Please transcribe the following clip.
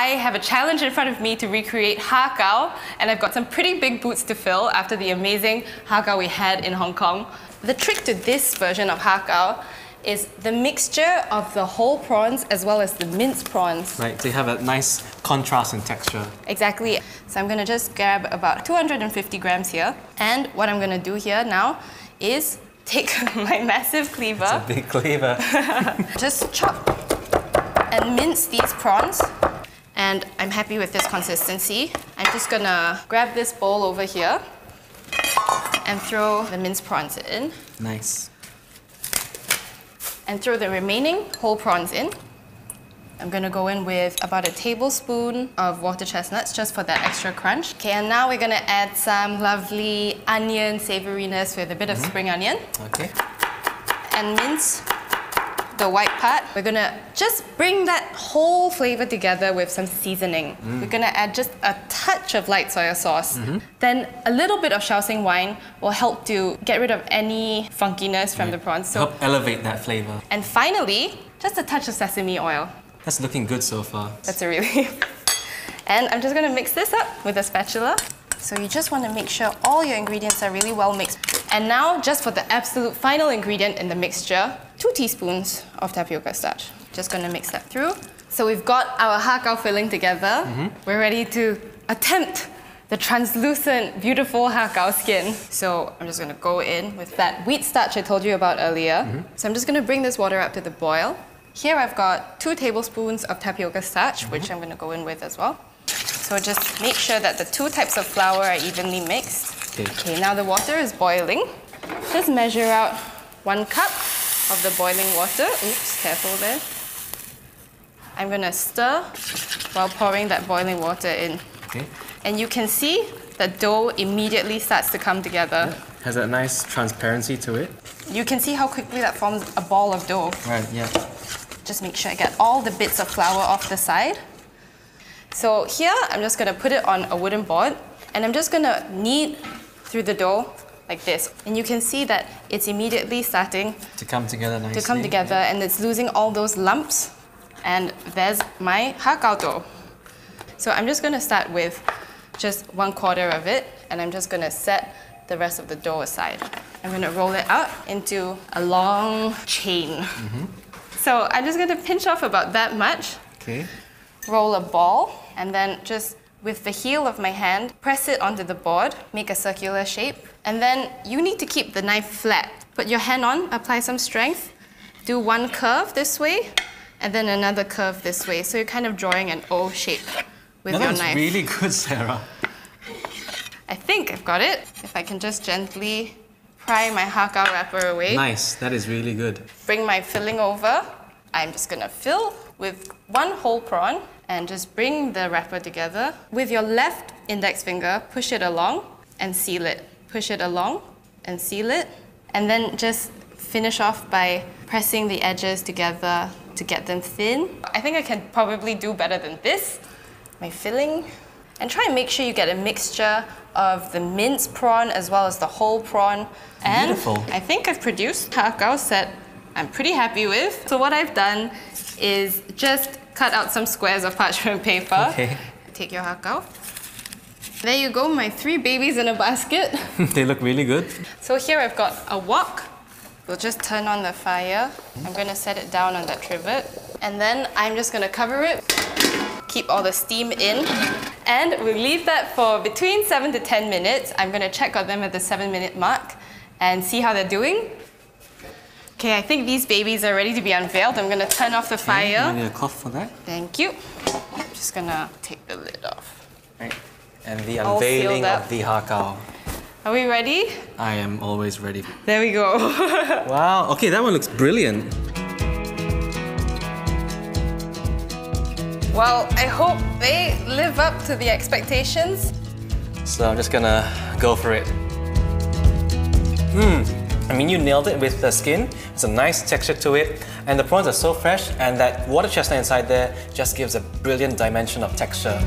I have a challenge in front of me to recreate har gow, and I've got some pretty big boots to fill after the amazing har gow we had in Hong Kong. The trick to this version of har gow is the mixture of the whole prawns as well as the minced prawns. Right, so you have a nice contrast in texture. Exactly. So I'm gonna just grab about 250 grams here. And what I'm gonna do here now is take my massive cleaver. It's a big cleaver. Just chop and mince these prawns. And I'm happy with this consistency. I'm just gonna grab this bowl over here and throw the minced prawns in. Nice. And throw the remaining whole prawns in. I'm gonna go in with about a tablespoon of water chestnuts just for that extra crunch. Okay, and now we're gonna add some lovely onion savouriness with a bit of spring onion. Okay. And mince the white part. We're gonna just bring that whole flavour together with some seasoning. We're gonna add just a touch of light soy sauce. Then a little bit of Shaoxing wine will help to get rid of any funkiness from the prawns. So, help elevate that flavour. and finally, just a touch of sesame oil. That's looking good so far. That's a relief. And I'm just gonna mix this up with a spatula. So you just wanna make sure all your ingredients are really well mixed. And now, just for the absolute final ingredient in the mixture, 2 teaspoons of tapioca starch. Just gonna mix that through. So we've got our har gow filling together. We're ready to attempt the translucent, beautiful har gow skin. So I'm just gonna go in with that wheat starch I told you about earlier. So I'm just gonna bring this water up to the boil. Here I've got 2 tablespoons of tapioca starch, which I'm gonna go in with as well. So just make sure that the 2 types of flour are evenly mixed. Okay, now the water is boiling. Just measure out 1 cup of the boiling water. Oops, careful there. I'm gonna stir while pouring that boiling water in. Okay. And you can see the dough immediately starts to come together. Has a nice transparency to it. You can see how quickly that forms a ball of dough. Right, yeah. Just make sure I get all the bits of flour off the side. So here, I'm just gonna put it on a wooden board, and I'm just gonna knead through the dough like this. And you can see that it's immediately starting to come together nicely. And it's losing all those lumps. And there's my har gow dough. So I'm just gonna start with just 1/4 of it, and I'm just gonna set the rest of the dough aside. I'm gonna roll it out into a long chain. So I'm just gonna pinch off about that much. Okay. Roll a ball, and then just with the heel of my hand, press it onto the board, make a circular shape, and then you need to keep the knife flat. Put your hand on, apply some strength, do 1 curve this way, and then another curve this way. So you're kind of drawing an O shape with your knife. That's really good, Sarah. I think I've got it. If I can just gently pry my har gow wrapper away. Nice, that is really good. Bring my filling over. I'm just gonna fill with 1 whole prawn and just bring the wrapper together. With your left index finger, push it along and seal it. Push it along and seal it. And then just finish off by pressing the edges together to get them thin. I think I can probably do better than this. My filling. And try and make sure you get a mixture of the minced prawn as well as the whole prawn. And beautiful. I think I've produced har gow set I'm pretty happy with. So what I've done is just cut out some squares of parchment paper. Okay. Take your har gow. There you go, my 3 babies in a basket. They look really good. So here I've got a wok. We'll just turn on the fire. I'm gonna set it down on that trivet. And then I'm just gonna cover it, keep all the steam in, and we'll leave that for between 7 to 10 minutes. I'm gonna check on them at the 7-minute mark and see how they're doing. Okay, I think these babies are ready to be unveiled. I'm gonna turn off the fire. I need a cloth for that. Thank you. I'm just gonna take the lid off. Right. And the All unveiling sealed up. of the har gow. Are we ready? I am always ready. There we go. Wow, okay, that one looks brilliant. Well, I hope they live up to the expectations. So I'm just gonna go for it. I mean, you nailed it with the skin. It's a nice texture to it, and the prawns are so fresh, and that water chestnut inside there just gives a brilliant dimension of texture.